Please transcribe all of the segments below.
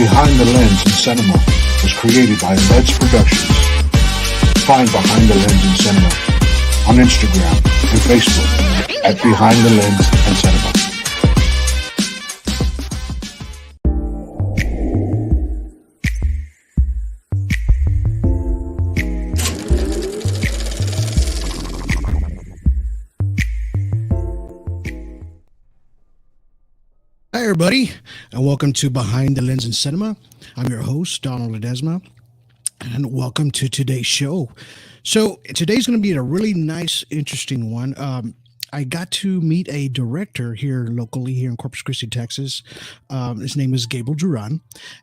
Behind the Lens in Cinema was created by LEDZ Production. Find Behind the Lens in Cinema on Instagram and Facebook at Behind the Lens and Cinema. Hi, everybody, and welcome to Behind the Lens in Cinema. I'm your host, Donald Ledesma, and welcome to today's show. So today's going to be a really nice, interesting one. I got to meet a director here locally here in Corpus Christi, Texas. His name is Gabriel Duran,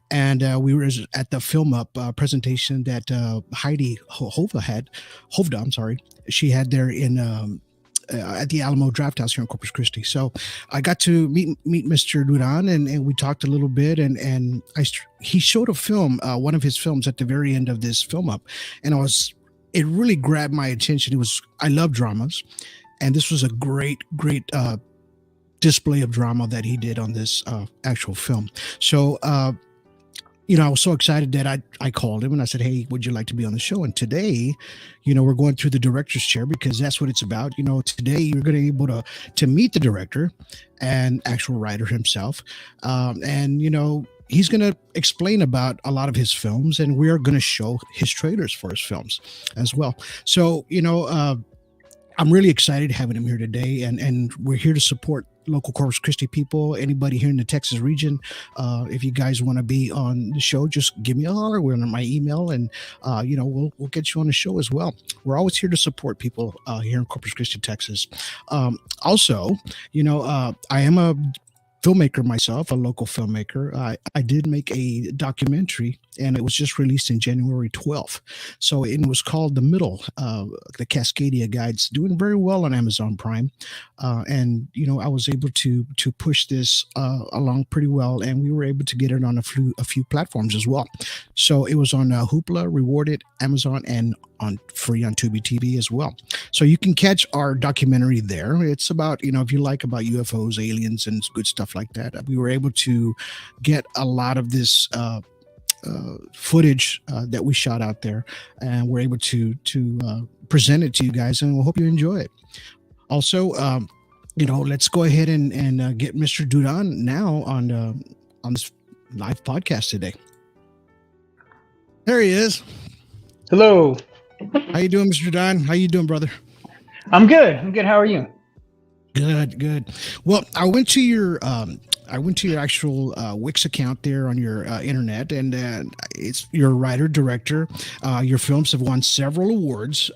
and we were at the Film Up presentation that Heidi Hovda, she had there in at the Alamo Draft House here in Corpus Christi. So I got to meet Mr. Duran, and we talked a little bit, and he showed a film, one of his films at the very end of this Film Up, and it really grabbed my attention. I love dramas, and this was a great display of drama that he did on this actual film. So I was so excited that I called him and I said, hey, would you like to be on the show? And today, we're going through the director's chair because that's what it's about. Today you're going to be able to meet the director and actual writer himself. And he's going to explain about a lot of his films, and we are going to show his trailers for his films as well. So, I'm really excited having him here today, and we're here to support local Corpus Christi people, anybody here in the Texas region. If you guys want to be on the show, just give me a holler. We're on my email, and we'll get you on the show as well. We're always here to support people here in Corpus Christi, Texas. Also, I am a filmmaker myself, a local filmmaker. I did make a documentary, and it was just released in January 12th. So it was called The Middle, the Cascadia Guides, doing very well on Amazon Prime. And I was able to push this along pretty well, and we were able to get it on a few platforms as well. So it was on Hoopla, Rewarded, Amazon, and free on TUBI Tv as well. So you can catch our documentary there. It's about, if you like about UFOs, aliens, and good stuff like that. We were able to get a lot of this footage that we shot out there, and we're able to present it to you guys, and we hope you enjoy it. Also, let's go ahead and get Mr. Duran now on this live podcast today. There he is. Hello. How you doing, Mr. Duran? How you doing, brother? I'm good. How are you? Good. Well, I went to your actual Wix account there on your internet, and you're a writer, director. Your films have won several awards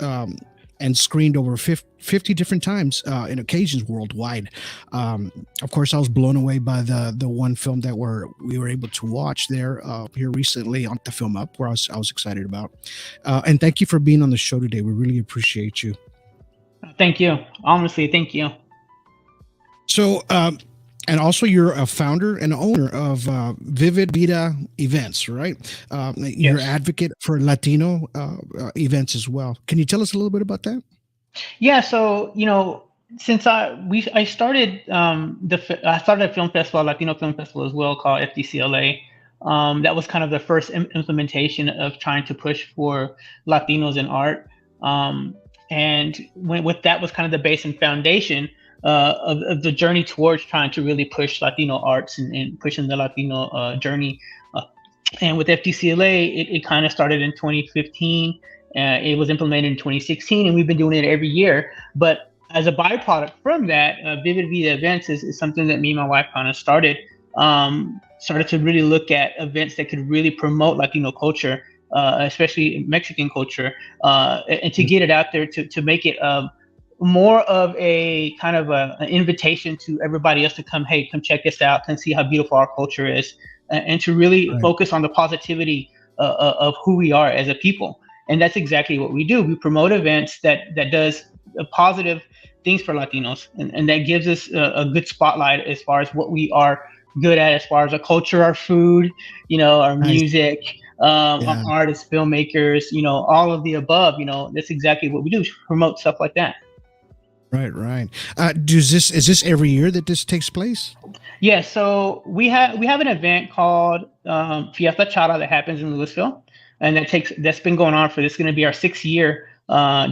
and screened over 50 different times in occasions worldwide. Of course, I was blown away by the one film that we were able to watch there here recently on the Film Up, where I was excited about. And thank you for being on the show today. We really appreciate you. Thank you. Honestly, thank you. So, and also you're a founder and owner of Vivid Vida Events, right? You're an advocate for Latino events as well. Can you tell us a little bit about that? Yeah. So, since I started a film festival, Latino Film Festival as well, called FDCLA. That was kind of the first implementation of trying to push for Latinos in art. And with that was kind of the base and foundation of the journey towards trying to really push Latino arts and pushing the Latino journey. And with FDCLA, it kind of started in 2015. It was implemented in 2016, and we've been doing it every year. But as a byproduct from that, Vivid Vida Events is something that me and my wife kind of started to really look at events that could really promote Latino culture, especially Mexican culture, and to get it out there to make it more of a kind of an invitation to everybody else to come check us out, come see how beautiful our culture is, and to really focus on the positivity of who we are as a people. And that's exactly what we do. We promote events that does positive things for Latinos, and that gives us a good spotlight as far as what we are good at, as far as our culture, our food, our music, artists, filmmakers, all of the above. That's exactly what we do, promote stuff like that. Right. Is this every year that this takes place? Yeah, so we have an event called Fiesta Chara that happens in Louisville, and that's been going on for this is going to be our 6th year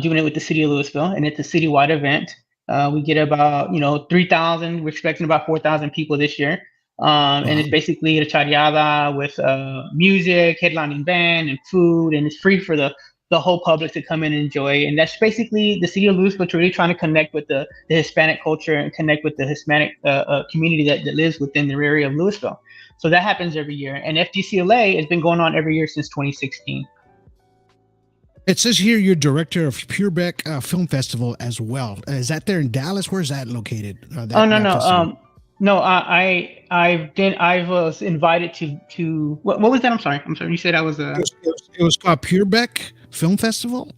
doing it with the city of Louisville, and it's a citywide event. We get about 3,000. We're expecting about 4,000 people this year, and it's basically a chariada with music, headlining band, and food, and it's free for the whole public to come in and enjoy. And that's basically the city of Louisville really trying to connect with the Hispanic culture and connect with the Hispanic community that lives within the area of Louisville. So that happens every year. And FDCLA has been going on every year since 2016. It says here you're director of Purebeck Film Festival as well. Is that there in Dallas? Where's that located? No. No, I was invited to what was that? I'm sorry. You said I was It was called Purebeck Film Festival,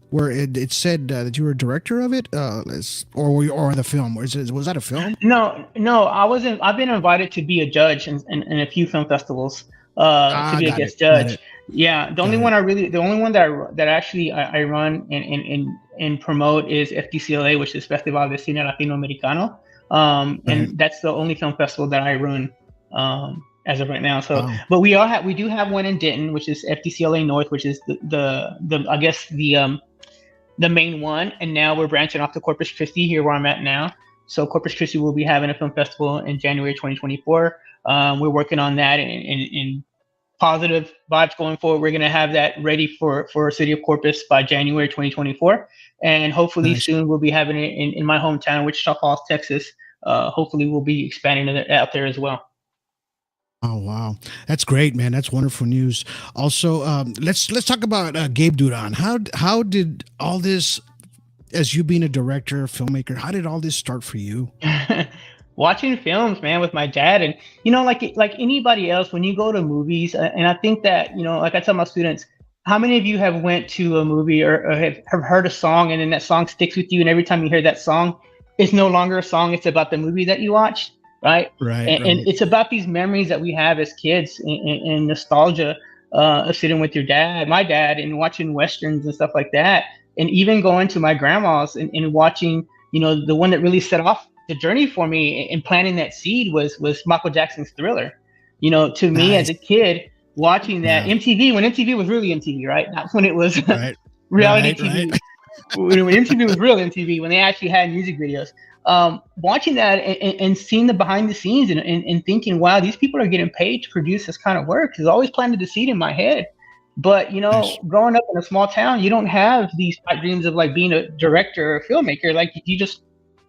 where it said that you were a director of it, or the film. Was that a film? No, I wasn't. I've been invited to be a judge in a few film festivals, to be a guest judge. Yeah, the only one that actually I run and promote is FDCLA, which is Festival de Cine Latinoamericano. And that's the only film festival that I run as of right now. So, but we do have one in Denton, which is FDCLA North, which is the I guess the main one. And now we're branching off to Corpus Christi here where I'm at now. So Corpus Christi will be having a film festival in January 2024. We're working on that in positive vibes going forward. We're going to have that ready for City of Corpus by January 2024. And hopefully soon we'll be having it in my hometown, Wichita Falls, Texas. Hopefully we'll be expanding it out there as well. Oh, wow. That's great, man. That's wonderful news. Also, let's talk about Gabe Duran. How did all this, as you being a director, filmmaker, how did all this start for you? Watching films, man, with my dad. And, like anybody else, when you go to movies, and I think that, like I tell my students, how many of you have went to a movie or have heard a song and then that song sticks with you, and every time you hear that song, it's no longer a song, it's about the movie that you watched, right? And it's about these memories that we have as kids and nostalgia of sitting with my dad, and watching Westerns and stuff like that. And even going to my grandma's and watching, the one that really set off the journey for me and planting that seed was Michael Jackson's Thriller. To me as a kid, watching that MTV, when MTV was really MTV, right? Not when it was reality TV. When MTV was real MTV, when they actually had music videos. Watching that and seeing the behind the scenes and thinking, wow, these people are getting paid to produce this kind of work, has always planted the seed in my head. But, growing up in a small town, you don't have these pipe dreams of like being a director or a filmmaker. Like, you just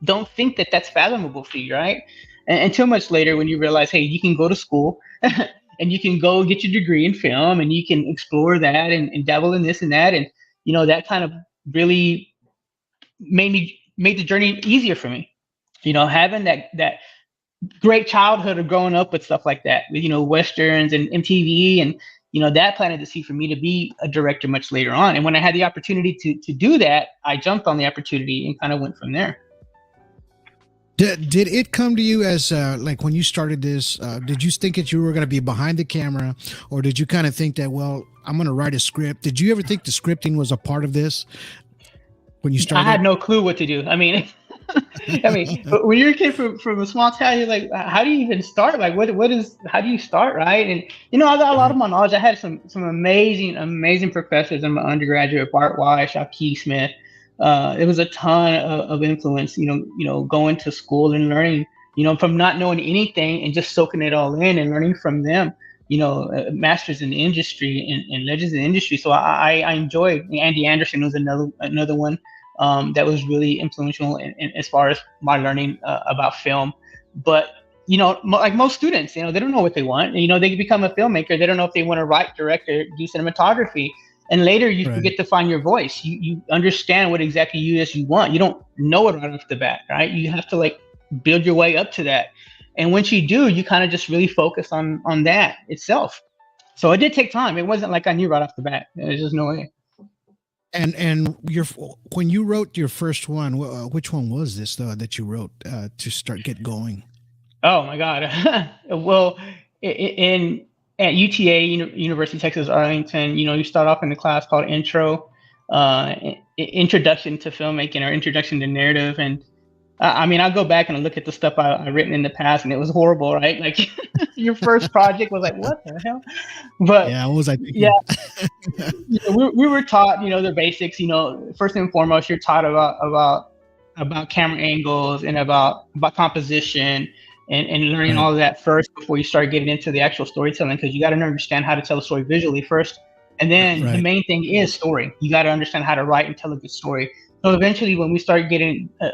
don't think that that's fathomable for you, right? And until much later, when you realize, hey, you can go to school and you can go get your degree in film, and you can explore that and dabble in this and that. And, that kind of really made the journey easier for me. Having that great childhood of growing up with stuff like that, with, Westerns and MTV, and, that planted the seed for me to be a director much later on. And when I had the opportunity to do that, I jumped on the opportunity and kind of went from there. Did it come to you as like when you started this? Did you think that you were going to be behind the camera, or did you kind of think that, well, I'm going to write a script? Did you ever think the scripting was a part of this when you started? I had no clue what to do. I mean, but when you're a kid from a small town, you're like, how do you even start? Like, how do you start, right? And I got a lot of my knowledge. I had some amazing professors in my undergraduate: Bart Weiss, Key Smith. It was a ton of influence, going to school and learning, from not knowing anything and just soaking it all in and learning from them, masters in the industry and legends in the industry. So I enjoyed. Andy Anderson was another one that was really influential in as far as my learning about film. But, like most students, they don't know what they want. They become a filmmaker. They don't know if they want to write, direct, or do cinematography. And later you forget to find your voice. You understand what exactly you want. You don't know it right off the bat, right? You have to like build your way up to that. And once you do, you kind of just really focus on that itself. So it did take time. It wasn't like I knew right off the bat. There's just no way. And when you wrote your first one, which one was this that you wrote to get going? Oh my God. Well, at UTA, University of Texas Arlington, you start off in the class called Introduction to Filmmaking, or Introduction to Narrative. And, I mean, I go back and look at the stuff I've written in the past, and it was horrible, right? Like your first project was like, what the hell? But Yeah, what was I yeah, thinking? we were taught, the basics. First and foremost, you're taught about camera angles and about composition and learning Right. all of that first before you start getting into the actual storytelling, because you got to understand how to tell a story visually first. And then the Right. main thing is story. You got to understand how to write and tell a good story. So eventually, when we start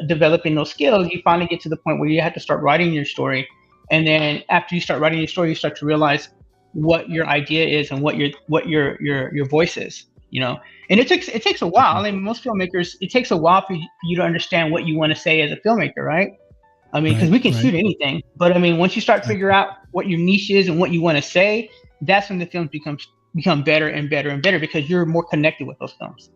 developing those skills, you finally get to the point where you have to start writing your story. And then after you start writing your story, you start to realize what your idea is and what your voice is. And it takes a while. I mean, most filmmakers, it takes a while for you to understand what you want to say as a filmmaker, right? I mean, because Right. we can Right. shoot anything, but I mean, once you start Right. figure out what your niche is and what you want to say, that's when the films become better and better and better, because you're more connected with those films.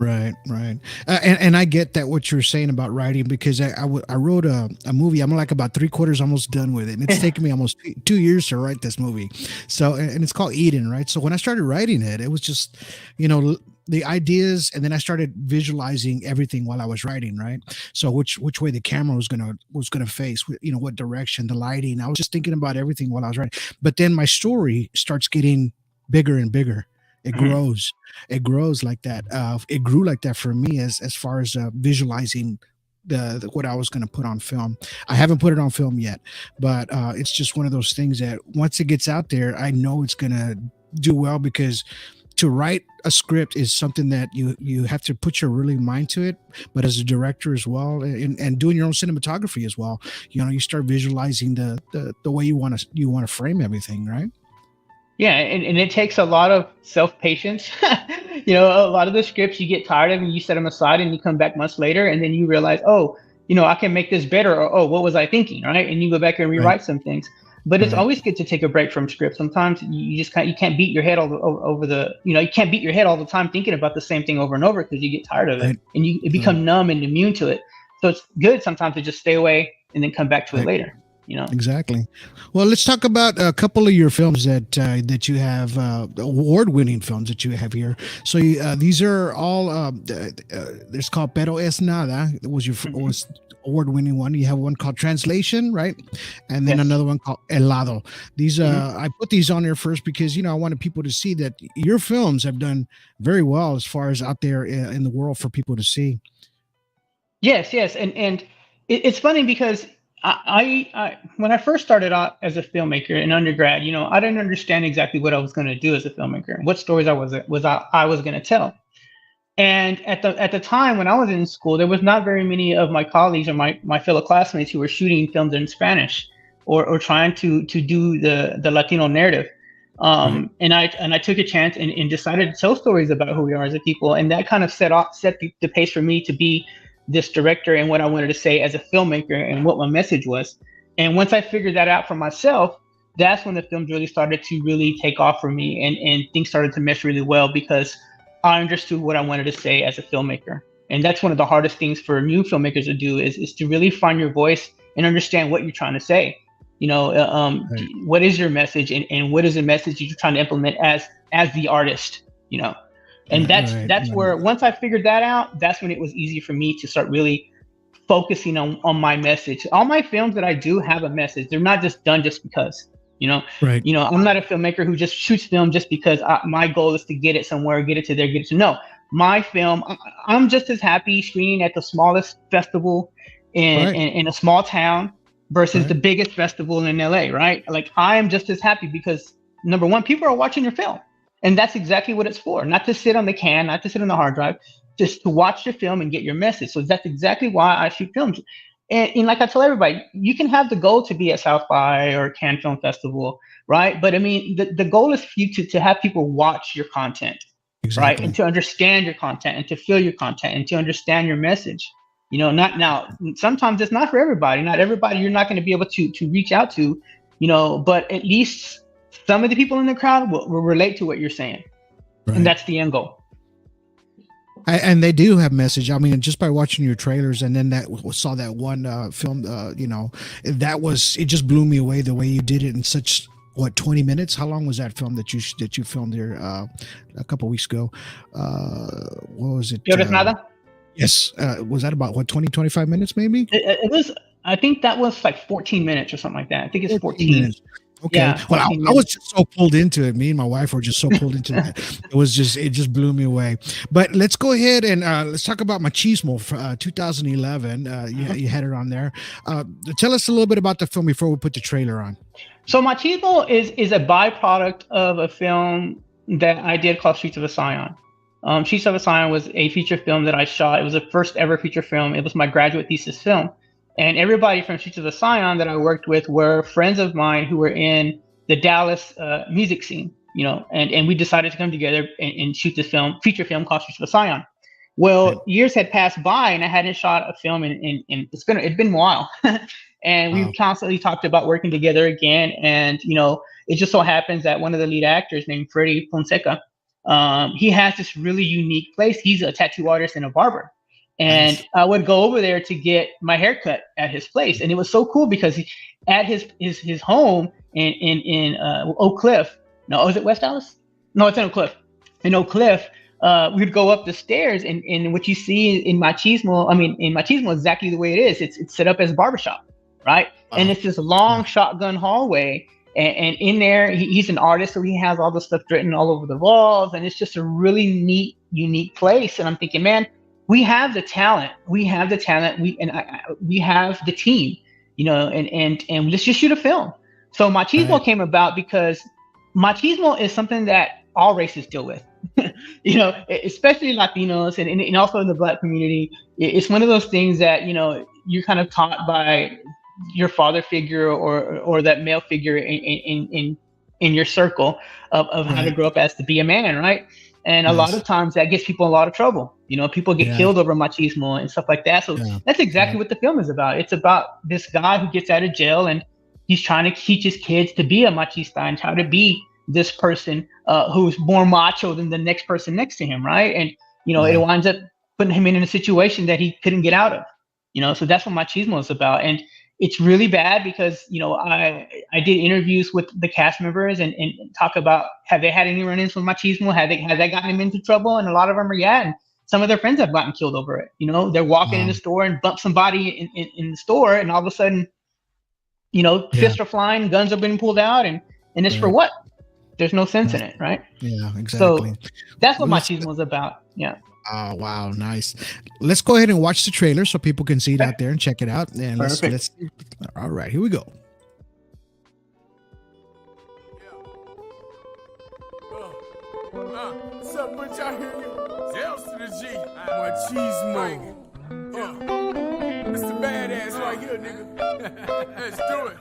Right, right, and I get that what you're saying about writing, because I wrote a movie. I'm like about 3/4 almost done with it, and it's taken me almost 2 years to write this movie. So, and it's called Eden, right? So when I started writing it, it was just, the ideas, and then I started visualizing everything while I was writing, right? So which way the camera was gonna face, what direction, the lighting. I was just thinking about everything while I was writing. But then my story starts getting bigger and bigger. It grows. It grows like that. It grew like that for me as far as visualizing the what I was going to put on film. I haven't put it on film yet, but it's just one of those things that once it gets out there, I know it's going to do well, because to write a script is something that you have to put your really mind to it. But as a director as well, and doing your own cinematography as well, you start visualizing the way you want to frame everything, right? Yeah, and it takes a lot of self-patience. A lot of the scripts you get tired of and you set them aside, and you come back months later and then you realize, oh, I can make this better, or oh, what was I thinking, right? And you go back and Right. rewrite some things. But it's Right. always good to take a break from script. Sometimes you just you can't beat your head over the, you can't beat your head all the time thinking about the same thing over and over, because you get tired of it Right. and you become numb and immune to it. So it's good sometimes to just stay away and then come back to it later. Exactly. Well, let's talk about a couple of your films that you have, award-winning films that you have here. So these are all. There's called Pero Es Nada. It was was award-winning one. You have one called Translation, right? And then Yes. another one called Helado. These I put these on there first because I wanted people to see that your films have done very well as far as out there in the world for people to see. Yes, and it's funny because I when I first started out as a filmmaker in undergrad, I didn't understand exactly what I was going to do as a filmmaker and what stories I was going to tell. And at the time when I was in school, there was not very many of my colleagues or my fellow classmates who were shooting films in Spanish or trying to do the Latino narrative. And I took a chance and decided to tell stories about who we are as a people, and that kind of set the pace for me to be this director and what I wanted to say as a filmmaker and what my message was. And once I figured that out for myself, that's when the films really started to really take off for me, and things started to mesh really well, because I understood what I wanted to say as a filmmaker. And that's one of the hardest things for new filmmakers to do is to really find your voice and understand what you're trying to say. What is your message, and what is the message you're trying to implement as the artist, And that's where, once I figured that out, that's when it was easy for me to start really focusing on my message. All my films that I do have a message. They're not just done just because, Right. I'm not a filmmaker who just shoots film just because my goal is to get it somewhere, get it to there, get it to no. My film, I'm just as happy screening at the smallest festival in a small town versus the biggest festival in LA, right? Like, I am just as happy because, number one, people are watching your film. And that's exactly what it's for. Not to sit on the can, not to sit on the hard drive, just to watch your film and get your message. So that's exactly why I shoot films. And like I tell everybody, you can have the goal to be at South by or Cannes Film Festival, right? But I mean, the goal is for you to have people watch your content, Exactly. right? And to understand your content and to feel your content and to understand your message. Not now, sometimes it's not for everybody. Not everybody you're not going to be able to reach out to, but at least some of the people in the crowd will relate to what you're saying. Right. And that's the end goal. And they do have message. I mean, just by watching your trailers, and then saw that one film, it just blew me away the way you did it in such 20 minutes. How long was that film that you filmed there a couple weeks ago? What was it? Pero Es Nada? Yes. Was that about 20, 25 minutes maybe? It was. I think that was like 14 minutes or something like that. I think it's 14 minutes. Okay. Yeah, Well, 14 I was minutes. just so pulled into it. Me and my wife were just so pulled into that. It just blew me away. But let's go ahead and let's talk about Machismo for 2011. You had it on there. Tell us a little bit about the film before we put the trailer on. So Machismo is a byproduct of a film that I did called Streets of a Scion. Streets of a Scion was a feature film that I shot. It was the first ever feature film. It was my graduate thesis film. And everybody from Streets of the Scion that I worked with were friends of mine who were in the Dallas music scene, and we decided to come together and shoot this feature film called Streets of the Scion. Well, years had passed by and I hadn't shot a film in it'd been a while. And we've constantly talked about working together again. And, it just so happens that one of the lead actors named Freddie Fonseca, he has this really unique place. He's a tattoo artist and a barber. And nice. I would go over there to get my haircut at his place. And it was so cool because at his home in Oak Cliff. No, is it West Dallas? No, it's in Oak Cliff. In Oak Cliff, we'd go up the stairs and what you see in Machismo is exactly the way it is. It's set up as a barbershop, right? Wow. And it's this long shotgun hallway. And in there, he's an artist, so he has all the stuff written all over the walls. And it's just a really neat, unique place. And I'm thinking, man, we have the talent. We have the talent. We have the team, and let's just shoot a film. So Machismo came about because Machismo is something that all races deal with, especially Latinos and also in the Black community. It's one of those things that, you're kind of taught by your father figure or that male figure in your circle of how to grow up as to be a man, right? And a lot of times that gets people in a lot of trouble. People get killed over machismo and stuff like that. So that's exactly what the film is about. It's about this guy who gets out of jail and he's trying to teach his kids to be a machista and how to be this person who's more macho than the next person next to him, right? And, it winds up putting him in a situation that he couldn't get out of. So that's what Machismo is about. And it's really bad because, I did interviews with the cast members and talk about, have they had any run-ins with Machismo? Have they gotten them into trouble? And a lot of them are, and some of their friends have gotten killed over it. They're walking in the store and bump somebody in the store, and all of a sudden, fists are flying, guns are being pulled out, and it's for what? There's no sense in it, right? Yeah, exactly. So that's what Machismo is about. Yeah. Oh, wow. Nice. Let's go ahead and watch the trailer so people can see it out there and check it out. And let's all right, here we go. What's up, but y'all hear you? Zels to the G. Machismo. It's the badass right here, nigga. Let's do it.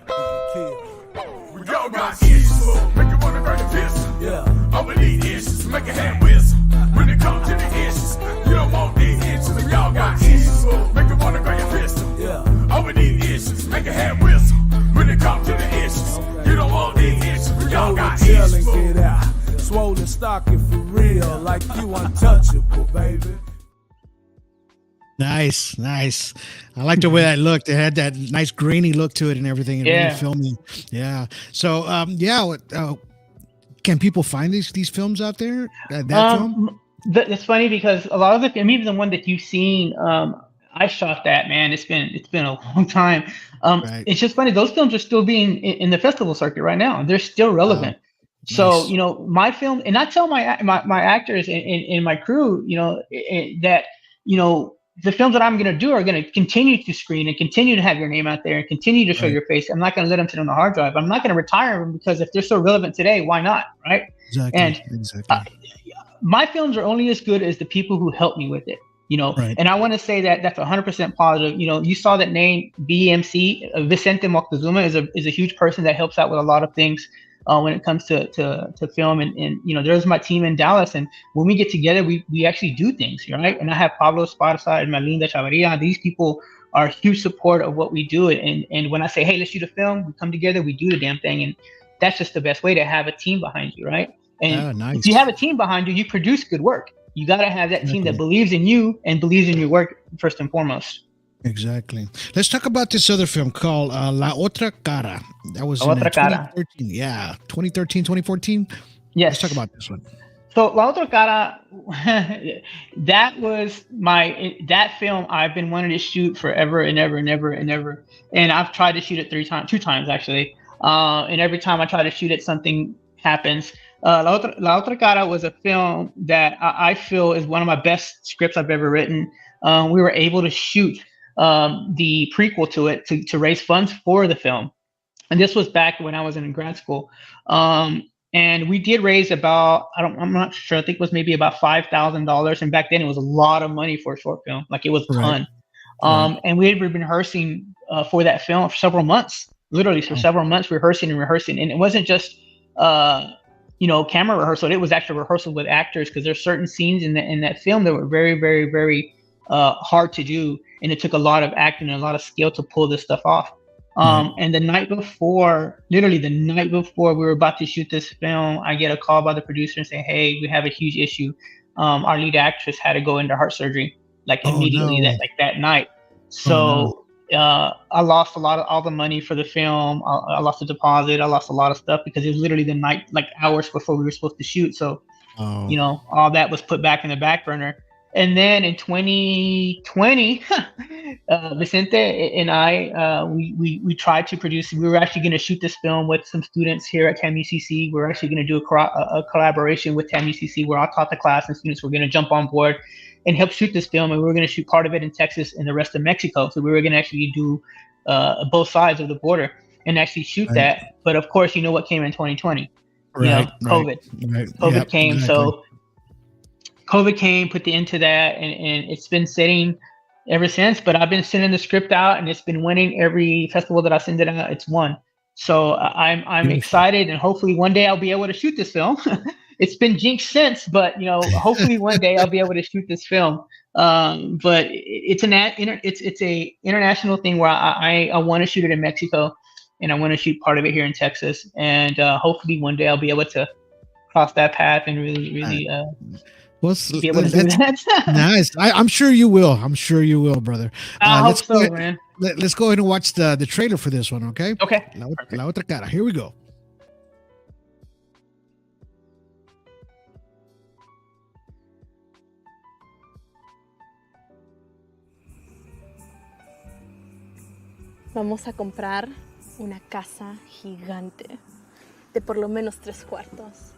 We all got machismo. Make you wanna burn the pistol. Yeah. I believe issues. Make a hand whistle. When it comes to the issues, you don't want these issues. We all got issues. Make you wanna burn your pistol. Yeah. I believe issues. Make a hand whistle. When it comes to the issues, you don't want these issues. We all got issues. Get out. Swollen stocking for real, like you untouchable, baby. Nice. I like the way that looked. It had that nice grainy look to it and everything. And really filming. Yeah. So, can people find these films out there? That film? It's funny because a lot of the film, even the one that you've seen, I shot that, man. It's been a long time. It's just funny. Those films are still being in the festival circuit right now. They're still relevant. So, my film, and I tell my actors and my crew, that, the films that I'm going to do are going to continue to screen and continue to have your name out there and continue to show your face. I'm not going to let them sit on the hard drive. I'm not going to retire them because if they're so relevant today, why not? Right. Exactly. And my films are only as good as the people who help me with it, and I want to say that that's 100% positive. You saw that name BMC, Vicente Moctezuma is a huge person that helps out with a lot of things. When it comes to film and there's my team in Dallas, and when we get together we actually do things, right? And I have Pablo Esparza and Melinda Chavarria. These people are huge support of what we do, and when I say, hey, let's shoot a film, we come together, we do the damn thing, and that's just the best way to have a team behind you, right? And if you have a team behind you, you produce good work. You got to have that team that believes in you and believes in your work first and foremost. Exactly. Let's talk about this other film called La Otra Cara. That was in 2013. Yeah, 2013, 2014. Yes. Let's talk about this one. So La Otra Cara, that was that film I've been wanting to shoot forever and ever and ever and ever. And I've tried to shoot it two times actually. And every time I try to shoot it, something happens. La Otra Cara was a film that I feel is one of my best scripts I've ever written. We were able to shoot the prequel to it to raise funds for the film. And this was back when I was in grad school. And we did raise about, I'm not sure, I think it was maybe about $5,000. And back then it was a lot of money for a short film. Like it was a ton. And we had been rehearsing for that film for several months, literally for several months, rehearsing. And it wasn't just, camera rehearsal. It was actually rehearsal with actors, because there's certain scenes in that film that were very, very, very hard to do. And it took a lot of acting and a lot of skill to pull this stuff off. And the night before, literally the night before we were about to shoot this film, I get a call by the producer and say, "Hey, we have a huge issue. Our lead actress had to go into heart surgery immediately that night." So I lost all the money for the film. I lost the deposit. I lost a lot of stuff because it was literally the night, like hours before we were supposed to shoot. So, all that was put back in the back burner. And then in 2020, Vicente and I, we tried to produce. We were actually going to shoot this film with some students here at TAM-UCC. We're actually going to do a collaboration with TAM-UCC where I taught the class and students were going to jump on board and help shoot this film. And we were going to shoot part of it in Texas and the rest of Mexico. So we were going to actually do both sides of the border and actually shoot that. But of course, you know what came in 2020? COVID. COVID came. Exactly. So COVID came, put the end to that, and it's been sitting ever since. But I've been sending the script out, and it's been winning every festival that I send it out. It's won. So I'm excited, and hopefully one day I'll be able to shoot this film. It's been jinxed since, but hopefully one day I'll be able to shoot this film. But it's a international thing where I want to shoot it in Mexico, and I want to shoot part of it here in Texas, and hopefully one day I'll be able to cross that path and really. Be able to do that. Nice. I'm sure you will. I'm sure you will, brother. I hope so, man. Let's go ahead and watch the trailer for this one, okay? Okay. La Otra Cara. Here we go. Vamos a comprar una casa gigante de por lo menos 3 cuartos.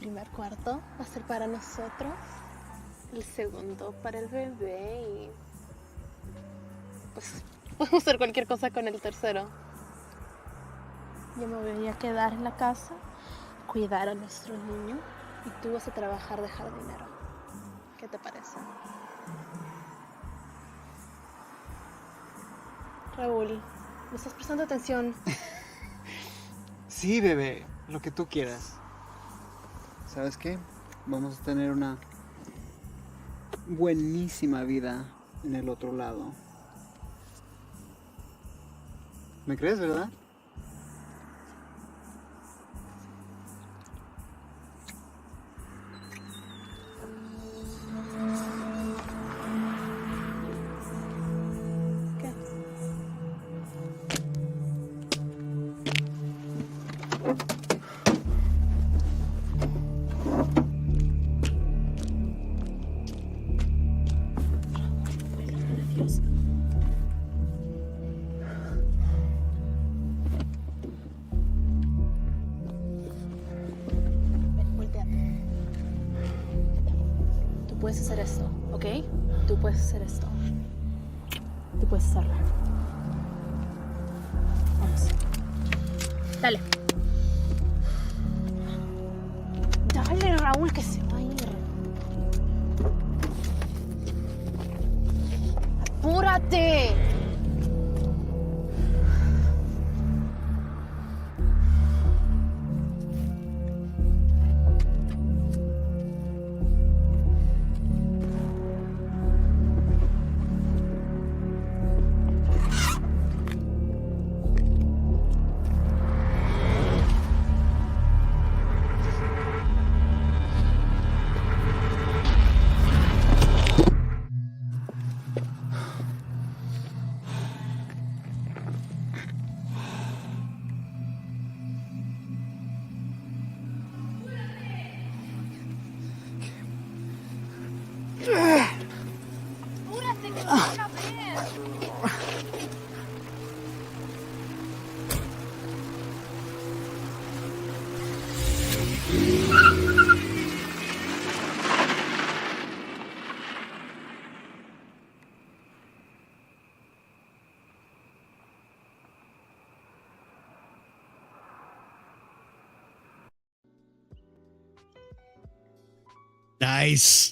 El primer cuarto va a ser para nosotros, el segundo para el bebé y pues podemos hacer cualquier cosa con el tercero. Yo me voy a quedar en la casa, cuidar a nuestro niño y tú vas a trabajar de jardinero. ¿Qué te parece? Raúl, ¿me estás prestando atención? Sí, bebé, lo que tú quieras. ¿Sabes qué? Vamos a tener una buenísima vida en el otro lado. ¿Me crees, verdad? Puedes hacer esto, ¿ok? Tú puedes hacer esto. Tú puedes hacerlo. Vamos. Dale. Dale, Raúl, que se va a ir. ¡Apúrate!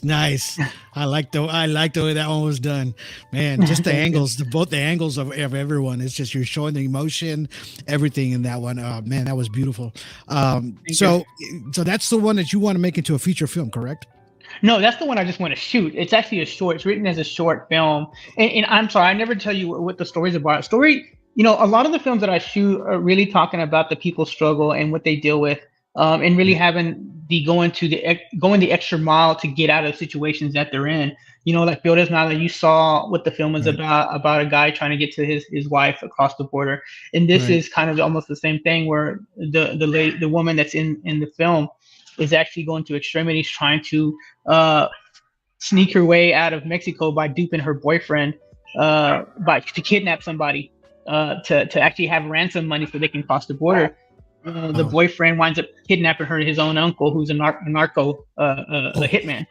Nice. I like the way that one was done, man. Just the angles, both the angles of everyone. It's just you're showing the emotion, everything in that one. Man, that was beautiful. So that's the one that you want to make into a feature film, correct? No, that's the one I just want to shoot. It's actually a short. It's written as a short film. And I'm sorry, I never tell you what the story's about. A lot of the films that I shoot are really talking about the people's struggle and what they deal with, and really having going the extra mile to get out of situations that they're in. Like Bill Does Nada, you saw what the film was about a guy trying to get to his wife across the border. And this is kind of almost the same thing, where the woman that's in the film is actually going to extremities trying to sneak her way out of Mexico by duping her boyfriend to kidnap somebody to actually have ransom money so they can cross the border. The boyfriend winds up kidnapping his own uncle, who's a narco hitman.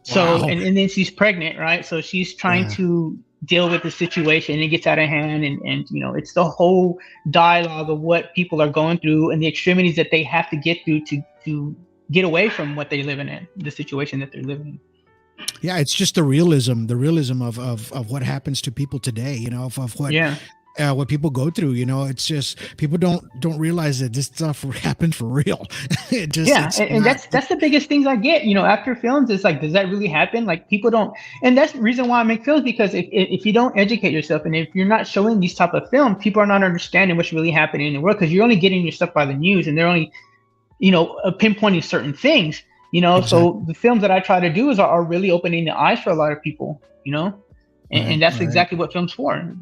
So and then she's pregnant, right? So she's trying to deal with the situation, and it gets out of hand, and it's the whole dialogue of what people are going through and the extremities that they have to get through to get away from what they're living in, the situation that they're living in. Yeah, it's just the realism of what happens to people today, of what people go through. It's just people don't realize that this stuff happens for real. That's the biggest things I get, after films. It's like, does that really happen? Like, people don't, and that's the reason why I make films, because if you don't educate yourself, and if you're not showing these type of films, people are not understanding what's really happening in the world, because you're only getting your stuff by the news, and they're only pinpointing certain things. Exactly. So the films that I try to do are really opening the eyes for a lot of people, and that's exactly what film's for.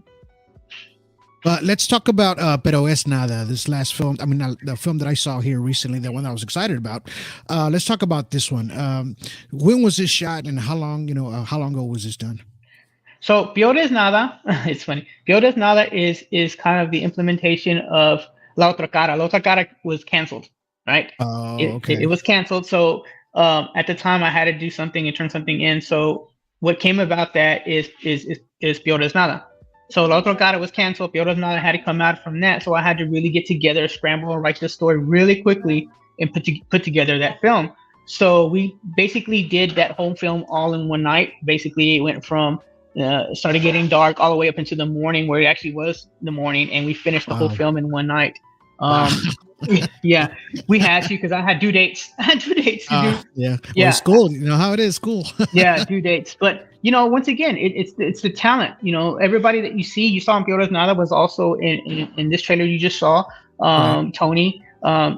Let's talk about Pero Es Nada, this last film. I mean, the film that I saw here recently, the one that I was excited about. Let's talk about this one. When was this shot, and how long ago was this done? So Peor es Nada, it's funny. Peor es Nada is kind of the implementation of La Otra Cara. La Otra Cara was canceled, right? Oh, okay. It was canceled. So at the time I had to do something and turn something in. So what came about that is Peor es Nada. So La Otra Cara was canceled. Peor es Nada had to come out from that. So I had to really get together, scramble, and write the story really quickly and put together that film. So we basically did that whole film all in one night. Basically, it went from started getting dark all the way up into the morning, where it actually was the morning, and we finished the whole film in one night. Yeah, we had to, because I had due dates. To do. Yeah. Well, school, you know how it is, school. Yeah, due dates. But once again, it's the talent. Everybody that you saw in Peor es Nada was also in this trailer you just saw. Right. Tony,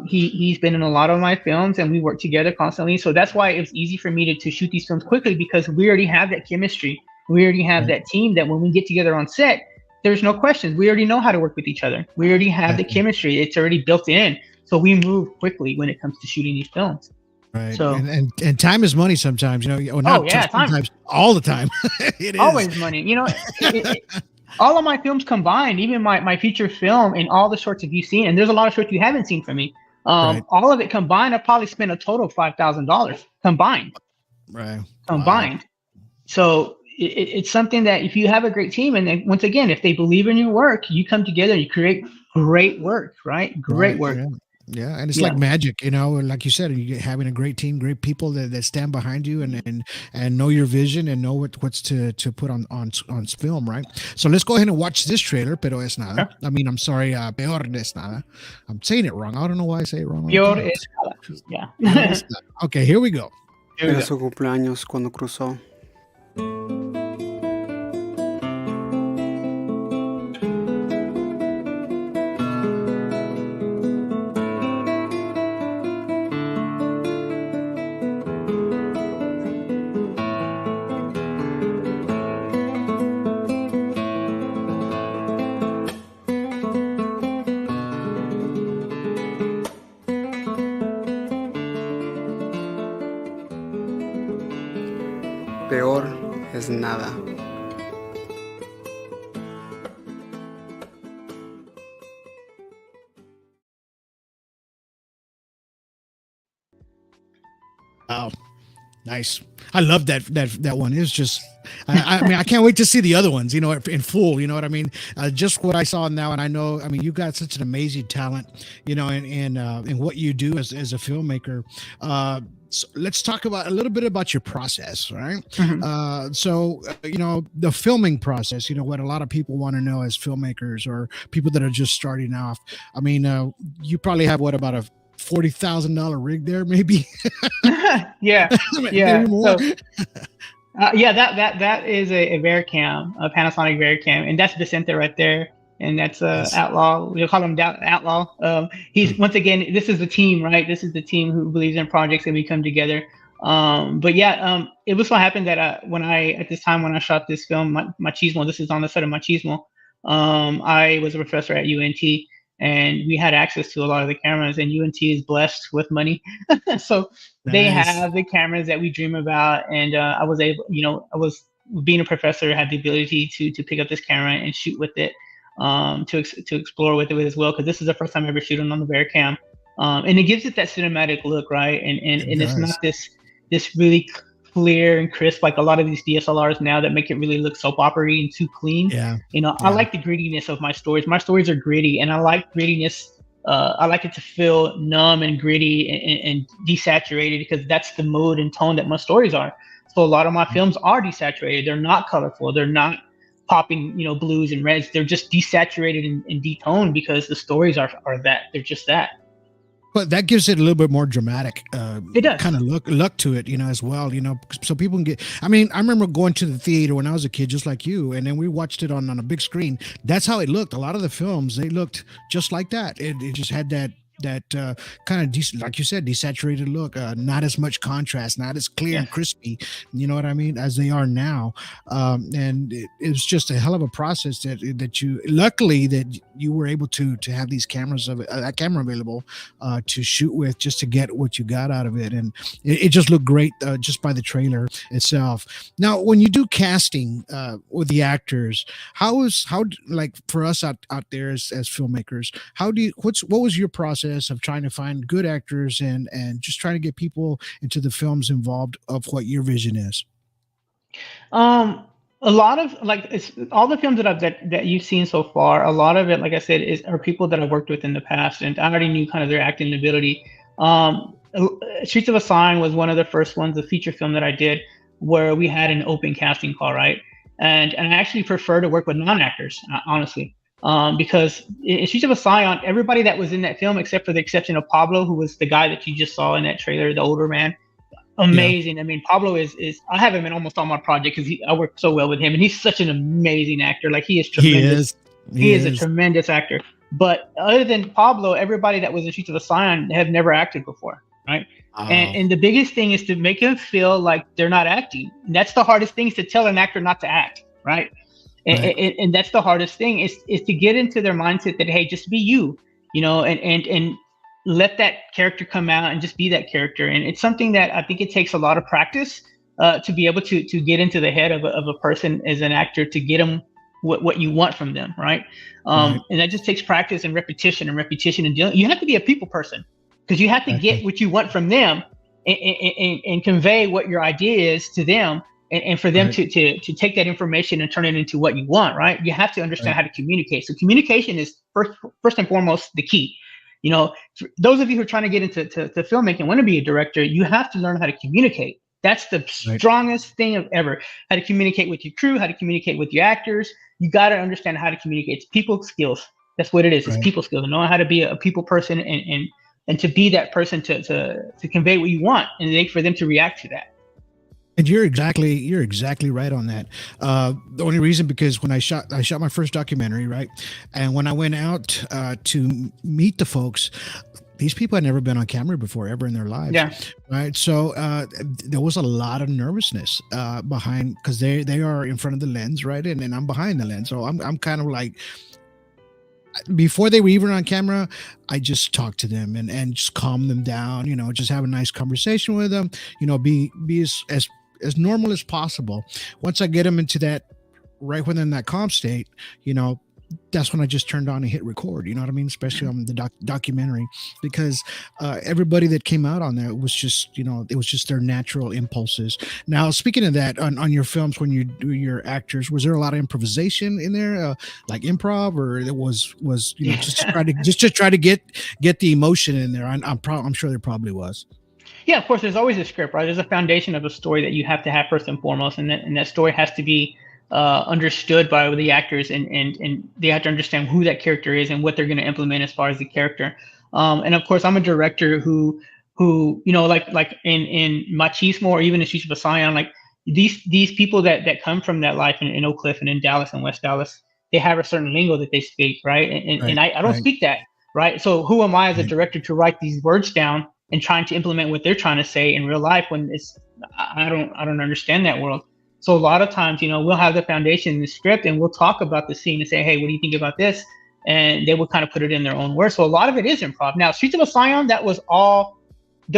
he's been in a lot of my films, and we work together constantly. So that's why it was easy for me to shoot these films quickly, because we already have that chemistry. We already have that team that when we get together on set, there's no questions. We already know how to work with each other. We already have the chemistry. It's already built in. So we move quickly when it comes to shooting these films. Right. So and time is money sometimes, sometimes, all the time. It is always money. All of my films combined, even my feature film and all the shorts that you've seen, and there's a lot of shorts you haven't seen from me. All of it combined, I probably spent a total of $5,000 combined. Right. Combined. Wow. So it's something that if you have a great team, and then once again, if they believe in your work, you come together, you create great work, right? Great work. Yeah, and it's like magic, like you said, you having a great team, great people that stand behind you and know your vision and know what's to put on film, right? So let's go ahead and watch this trailer, Pero Es Nada. I mean, I'm sorry, Peor es Nada. I'm saying it wrong. I don't know why I say it wrong. Peor es Nada. Yeah. Okay, here we go. Era su cumpleaños cuando cruzó. Peor es nada. Wow, nice. I love that one. It's just, I mean, I can't wait to see the other ones, in full. You know what I mean? Just what I saw now, and I know, I mean, you got such an amazing talent, in what you do as a filmmaker. So let's talk about a little bit about your process, right? Mhm. The filming process, what a lot of people want to know as filmmakers or people that are just starting off. I mean, you probably have about a $40,000 rig there, maybe, Yeah, maybe yeah. more. So yeah, that is a Vericam, a Panasonic Vericam, and that's Vicente right there, and that's Yes. Outlaw. We'll call him Outlaw. He's once again, this is the team, right? This is the team who believes in projects and we come together. But yeah, it was what happened that when I shot this film, Machismo. This is on the set of Machismo. I was a professor at UNT, and we had access to a lot of the cameras, and UNT is blessed with money, so they Nice. have the cameras that we dream about. And I was able, I was being a professor, had the ability to pick up this camera and shoot with it, to explore with it as well, because this is the first time I ever shooting on the Vericam. And it gives it that cinematic look, right? It And it's not does. this really clear and crisp like a lot of these DSLRs now that make it really look soap opera-y and too clean. Yeah. I Yeah. like the grittiness of my stories. My stories are gritty, and I like grittiness. I like it to feel numb and gritty and desaturated, because that's the mood and tone that my stories are. So a lot of my films are desaturated. They're not colorful. They're not popping, blues and reds. They're just desaturated and detoned, because the stories are that. They're just that. But that gives it a little bit more dramatic It does. kind of look to it, as well, so people can get. I mean, I remember going to the theater when I was a kid, just like you, and then we watched it on a big screen. That's how it looked. A lot of the films, they looked just like that. It just had that kind of like you said, desaturated look, not as much contrast, not as clear and crispy, you know what I mean, as they are now. And it was just a hell of a process that you luckily that you were able to have these cameras of that camera available to shoot with, just to get what you got out of it. And it just looked great just by the trailer itself. Now, when you do casting with the actors, how like for us out there as filmmakers, what was your process of trying to find good actors and just trying to get people into the films involved of what your vision is? A lot of, like, it's all the films that you've seen so far. A lot of it, like I said, are people that I've worked with in the past, and I already knew kind of their acting ability. Streets of a Scion was one of the first ones, the feature film that I did, where we had an open casting call, right? And I actually prefer to work with non-actors, honestly. Because in Streets of a Scion, everybody that was in that film, except for the exception of Pablo, who was the guy that you just saw in that trailer, the older man, amazing. I mean, Pablo is I have him in almost all my projects because I work so well with him, and he's such an amazing actor. Like, he is tremendous. He is a tremendous actor. But other than Pablo, everybody that was in Streets of a Scion have never acted before, right? And the biggest thing is to make them feel like they're not acting. And that's the hardest thing, is to tell an actor not to act, right? And that's the hardest thing, is to get into their mindset that, hey, just be you, and let that character come out and just be that character. And it's something that I think it takes a lot of practice to be able to get into the head of a person as an actor, to get them what you want from them, right? And that just takes practice and repetition and you have to be a people person, because you have to get what you want from them and convey what your idea is to them. And for them to take that information and turn it into what you want, right? You have to understand how to communicate. So communication is first and foremost the key. For those of you who are trying to get into to filmmaking, want to be a director, you have to learn how to communicate. That's the strongest thing of ever. How to communicate with your crew, how to communicate with your actors. You got to understand how to communicate. It's people skills. That's what it is. It's people skills. Knowing how to be a people person and to be that person to convey what you want, and for them to react to that. And you're exactly right on that. The only reason, because when I shot my first documentary, right, and when I went out to meet the folks, these people had never been on camera before, ever in their lives. Yeah. Right. So there was a lot of nervousness behind, because they are in front of the lens, right, and I'm behind the lens, so I'm kind of like, before they were even on camera, I just talked to them and just calm them down, just have a nice conversation with them, be as normal as possible. Once I get them into that, right within that calm state, that's when I just turned on and hit record, you know what I mean? Especially on the documentary, because everybody that came out on there was just, it was just their natural impulses. Now, speaking of that, on your films, when you do your actors, was there a lot of improvisation in there, like improv, or it was just to try to get the emotion in there? I'm sure there probably was. Yeah, of course, there's always a script, right? There's a foundation of a story that you have to have first and foremost, and that story has to be understood by the actors, and they have to understand who that character is and what they're going to implement as far as the character. And of course, I'm a director who like in Machismo or even in Streets of a Scion, like these people that come from that life in Oak Cliff and in Dallas and West Dallas, they have a certain lingo that they speak, right? And I don't speak that, right? So who am I as a director to write these words down and trying to implement what they're trying to say in real life when I don't understand that world. So a lot of times, we'll have the foundation in the script and we'll talk about the scene and say, hey, what do you think about this? And they will kind of put it in their own words. So a lot of it is improv. Now, Streets of a Scion, there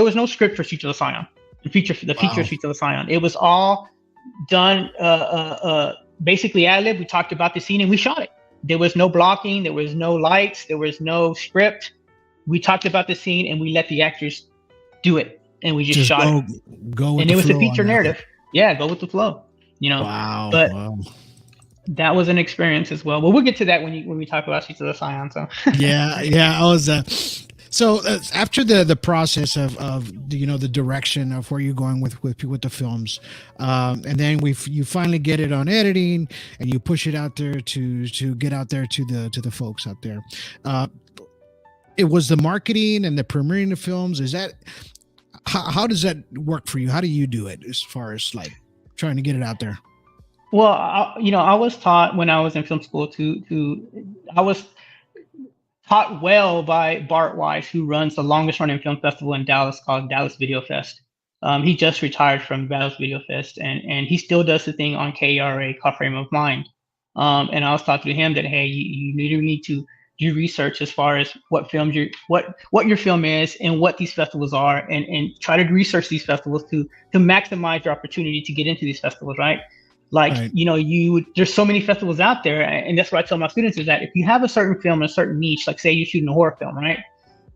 was no script for Streets of a Scion, the feature Streets of a Scion. It was all done basically ad lib. We talked about the scene and we shot it. There was no blocking, there was no lights, there was no script. We talked about the scene and we let the actors do it, and we just shot it. Go with and it was a feature narrative. Yeah, go with the flow. Wow. But that was an experience as well. But we'll get to that when we talk about Streets of the Scion. So yeah. I was. So after the process of the direction of where you're going with the films, and then you finally get it on editing and you push it out there to get out there to the folks out there. It was the marketing and the premiering of films. Is that how does that work for you? How do you do it as far as like trying to get it out there? Well, I was taught when I was in film school I was taught well by Bart Weiss, who runs the longest running film festival in Dallas called Dallas Video Fest. He just retired from Dallas Video Fest, and he still does the thing on KRA called Frame of Mind. And I was taught through him that, hey, you need to do research as far as what films what your film is and what these festivals are, and try to research these festivals to maximize your opportunity to get into these festivals, right? Like, right. There's so many festivals out there, and that's what I tell my students is that if you have a certain film in a certain niche, like say you're shooting a horror film, right?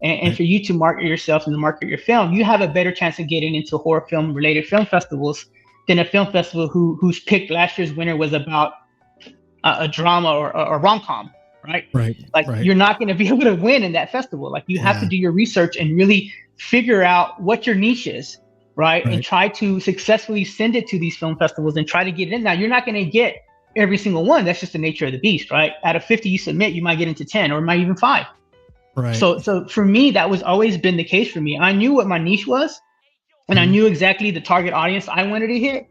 And for you to market yourself and to market your film, you have a better chance of getting into horror film related film festivals than a film festival whose pick last year's winner was about a drama or a rom-com. Right. You're not going to be able to win in that festival. Like you have to do your research and really figure out what your niche is, right? And try to successfully send it to these film festivals and try to get it in. Now, you're not going to get every single one. That's just the nature of the beast, right? Out of 50 you submit, you might get into 10 or might even 5. Right. So for me, that was always been the case for me. I knew what my niche was, and I knew exactly the target audience I wanted to hit.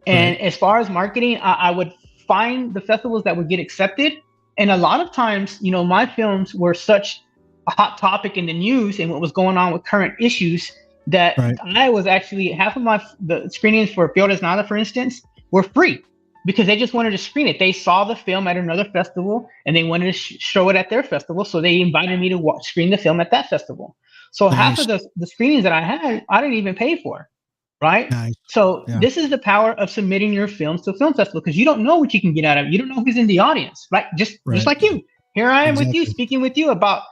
And as far as marketing, I would find the festivals that would get accepted. And a lot of times, my films were such a hot topic in the news and what was going on with current issues that I was actually half of the screenings for Fil des Nada, for instance, were free because they just wanted to screen it. They saw the film at another festival and they wanted to show it at their festival. So they invited me to screen the film at that festival. So half of the screenings that I had, I didn't even pay for. Right. Nice. So this is the power of submitting your films to a film festival, because you don't know what you can get out of it. You don't know who's in the audience, right? Just like you. Here I am with you, speaking with you about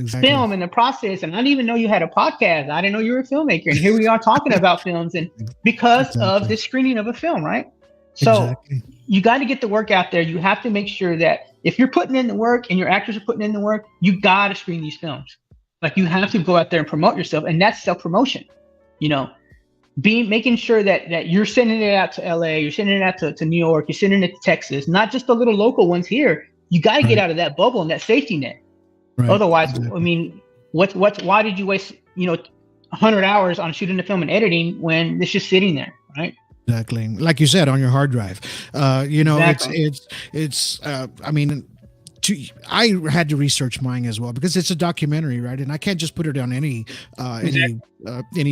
film and the process. And I didn't even know you had a podcast. I didn't know you were a filmmaker. And here we are talking about films and because of the screening of a film, right? So you got to get the work out there. You have to make sure that if you're putting in the work and your actors are putting in the work, you got to screen these films. Like you have to go out there and promote yourself. And that's self-promotion, making sure that you're sending it out to LA, you're sending it out to New York, you're sending it to Texas, not just the little local ones here. You got to get out of that bubble and that safety net. Otherwise, I mean, why did you waste 100 hours on shooting the film and editing when it's just sitting there, right? Exactly, like you said, on your hard drive. It's I mean, I had to research mine as well because it's a documentary, right? And I can't just put it on any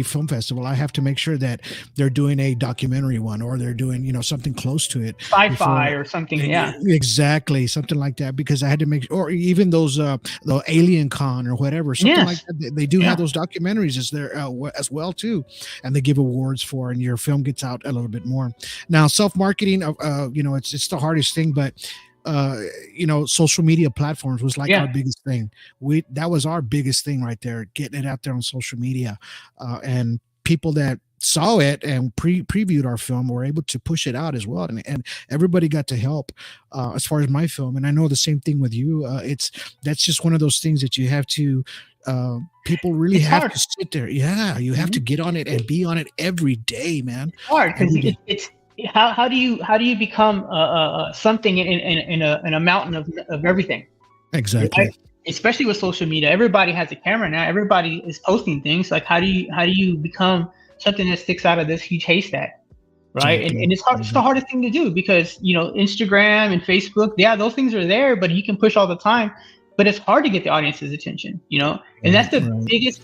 film festival. I have to make sure that they're doing a documentary one, or they're doing something close to it, sci-fi or something. Exactly, something like that. Because I had to make, or even those the Alien Con or whatever, something like that. They do have those documentaries as well too, and they give awards for, and your film gets out a little bit more. Now, self-marketing, it's the hardest thing, but social media platforms was like our biggest thing. That was our biggest thing right there, getting it out there on social media, and people that saw it and previewed our film were able to push it out as well, and everybody got to help as far as my film. And I know the same thing with you. That's just one of those things that you have to people really It's have hard. to sit there. Yeah, you have to get on it and be on it every day, man. It's hard because Every day. it's how do you become something in a mountain of everything? Exactly. Right? Especially with social media, everybody has a camera now. Everybody is posting things. Like how do you become something that sticks out of this huge haystack, right? Exactly. And it's hard. It's the hardest thing to do because Instagram and Facebook, yeah, those things are there, but you can push all the time. But it's hard to get the audience's attention, and that's the biggest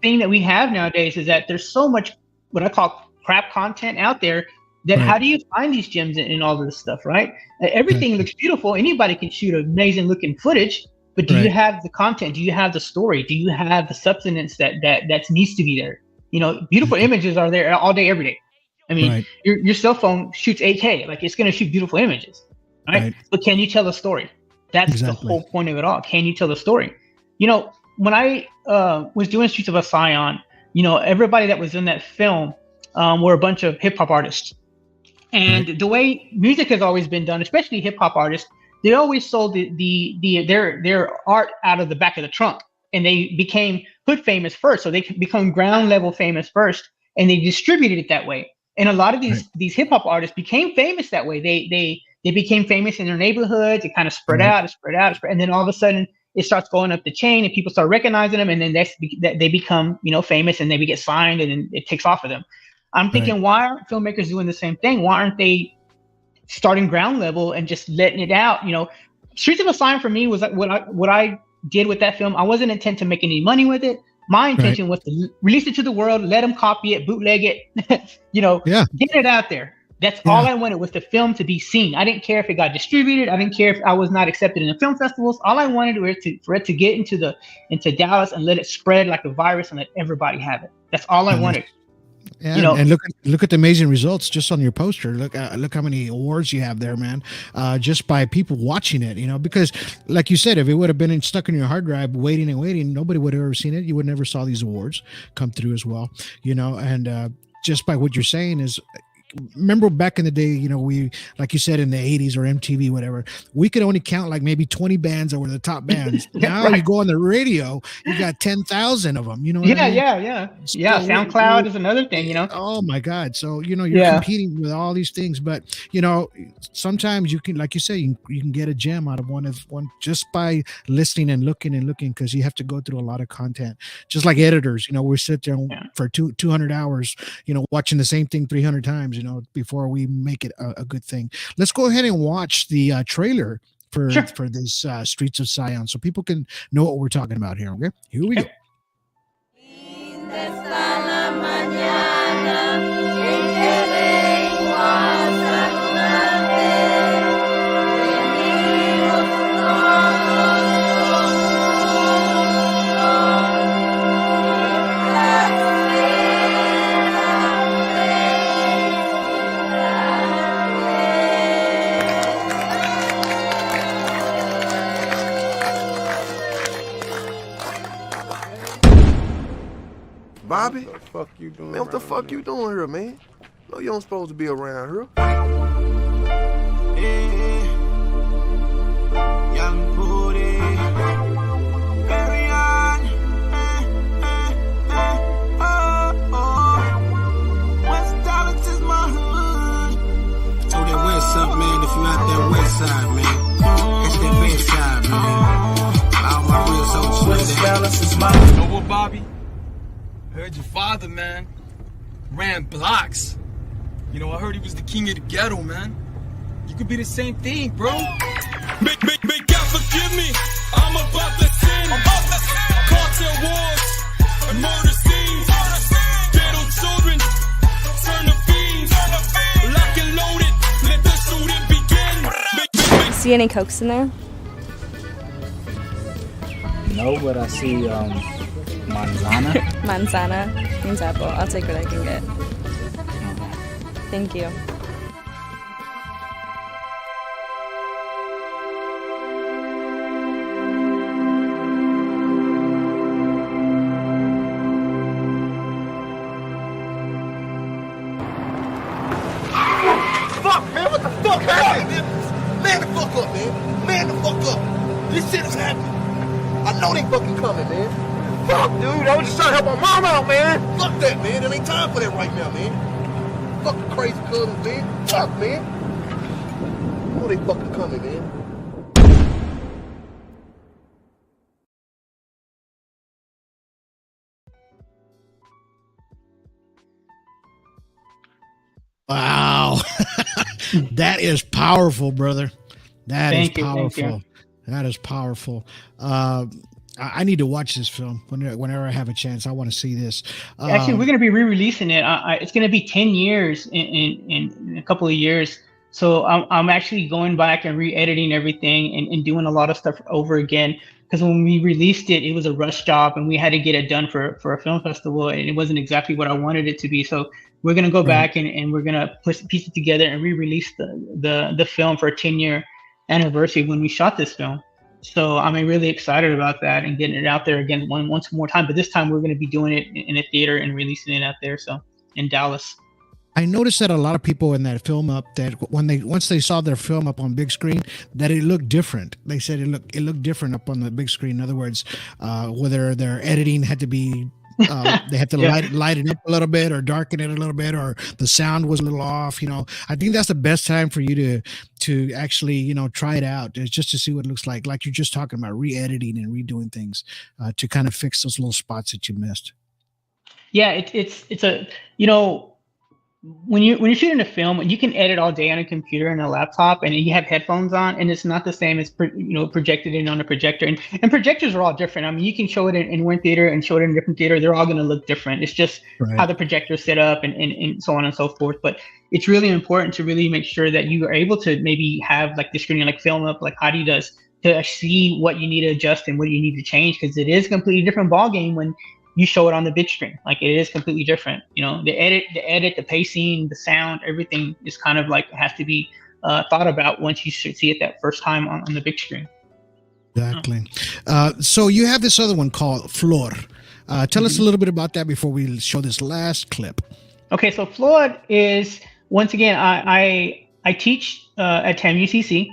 thing that we have nowadays is that there's so much what I call crap content out there. That how do you find these gems in all of this stuff, right? Everything looks beautiful. Anybody can shoot amazing looking footage. But do you have the content? Do you have the story? Do you have the substance that needs to be there? Beautiful images are there all day, every day. I mean, your cell phone shoots 8K, like it's going to shoot beautiful images, right? But can you tell a story? That's the whole point of it all. Can you tell the story? When I was doing Streets of a Scion, everybody that was in that film were a bunch of hip hop artists, and the way music has always been done, especially hip hop artists. They always sold their art out of the back of the trunk, and they became hood famous first. So they become ground level famous first, and they distributed it that way. And a lot of these hip hop artists became famous that way. They became famous in their neighborhoods. It kind of spread out, and then all of a sudden it starts going up the chain, and people start recognizing them, and then they become famous, and they get signed, and then it takes off of them. I'm thinking, why aren't filmmakers doing the same thing? Why aren't they starting ground level and just letting it out? Streets of a Scion for me was like what I did with that film. I wasn't intent to make any money with it. My intention was to release it to the world, let them copy it, bootleg it, get it out there. That's all I wanted, was the film to be seen. I didn't care if it got distributed. I didn't care if I was not accepted in the film festivals. All I wanted was for it to get into Dallas and let it spread like a virus and let everybody have it. That's all I wanted. Yeah, and look at the amazing results just on your poster. Look how many awards you have there, man. Just by people watching it, because like you said, if it would have been stuck in your hard drive, waiting, nobody would have ever seen it. You would never saw these awards come through as well, and just by what you're saying is, remember back in the day, we, like you said, in the 80s or MTV, whatever, we could only count like maybe 20 bands that were the top bands. Now you go on the radio, you got 10,000 of them, what I mean? Yeah. SoundCloud is another thing, Oh my God. So, you're competing with all these things, but sometimes you can, like you say, you can get a gem out of one just by listening and looking, because you have to go through a lot of content, just like editors, we sit there for 200 hours, watching the same thing 300 times, before we make it a good thing. Let's go ahead and watch the trailer for this Streets of Scion, so people can know what we're talking about here. Okay, here we go. Bobby? What the fuck you doing? Man, what the fuck you doing here, man? No, you don't supposed to be around here. Young Booty. Carry on. West Dallas is my hood. So that west up, man, if you out that west side, man. That's that west side, man. All my real soldiers. West Dallas is my hood. You know what, Bobby? Heard your father, man, ran blocks. I heard he was the king of the ghetto, man. You could be the same thing, bro. Make God forgive me. I'm about to sin. Cartel wars and murder scenes. Ghetto children turn to fiends. Lock and loaded. Let the shooting begin. See any Cokes in there? No, but I see manzana. Manzana means apple. I'll take what I can get. Thank you. Fuck, man, what the fuck happened? Man the fuck up, man. Man the fuck up. This shit is happening. I know they fucking coming, man. Fuck, dude. I was just trying to help my mom out, man. Fuck that, man. There ain't time for that right now, man. Fucking crazy cousins, man. Fuck, man. Oh, they fucking coming, man. Wow. That is powerful, brother. That is Thank you. powerful. That is powerful. I need to watch this film whenever I have a chance. I want to see this. Actually, we're going to be re-releasing it. It's going to be 10 years in a couple of years. So I'm actually going back and re-editing everything and doing a lot of stuff over again. Because when we released it, it was a rush job and we had to get it done for a film festival. And it wasn't exactly what I wanted it to be. So we're going to go back and we're going to piece it together and re-release the film for a 10-year anniversary when we shot this film. So I'm really excited about that and getting it out there again once more time. But this time we're going to be doing it in a theater and releasing it out there. So in Dallas. I noticed that a lot of people in that film up, that once they saw their film up on big screen, that it looked different. They said it looked different up on the big screen. In other words, whether their editing had to be they had to light it up a little bit or darken it a little bit, or the sound was a little off. I think that's the best time for you to actually try it out, just to see what it looks like you're just talking about, re-editing and redoing things to kind of fix those little spots that you missed. Yeah, it's a when you're shooting a film, you can edit all day on a computer and a laptop, and you have headphones on, and it's not the same as projected in on a projector. And projectors are all different. I mean, you can show it in one theater and show it in a different theater. They're all going to look different. It's just how the projector is set up and so on and so forth. But it's really important to really make sure that you are able to maybe have like the screening, like film up, like Hadi does, to see what you need to adjust and what you need to change, because it is a completely different ballgame when you show it on the big screen. Like, it is completely different. The edit, the pacing, the sound, everything is kind of like has to be thought about once you see it that first time on the big screen. Exactly. So you have this other one called FLOR. Tell us a little bit about that before we show this last clip. Okay, so FLOR is, once again, I teach at TAM-UCC,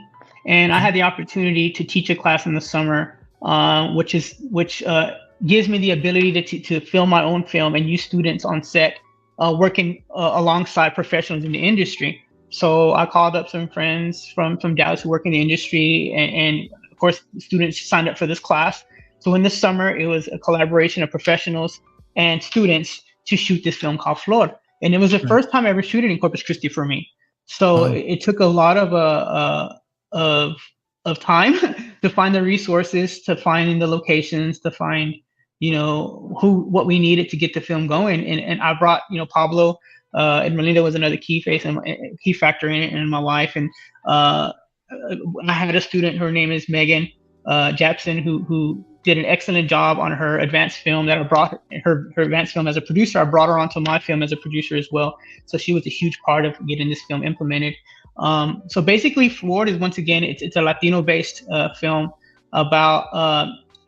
and I had the opportunity to teach a class in the summer, which gives me the ability to film my own film and use students on set, working alongside professionals in the industry. So I called up some friends from Dallas who work in the industry, and of course, students signed up for this class. So in the summer, it was a collaboration of professionals and students to shoot this film called FLOR. And it was the first time I ever shot it in Corpus Christi for me. So it took a lot of time to find the resources, to find the locations, to find what we needed to get the film going. And I brought, Pablo, and Melinda was another key factor in it, and in my life. And I had a student, her name is Megan Japson, who did an excellent job on her advanced film that I brought her advanced film as a producer. I brought her onto my film as a producer as well. So she was a huge part of getting this film implemented. So basically, FLOR is, once again, it's a Latino-based film about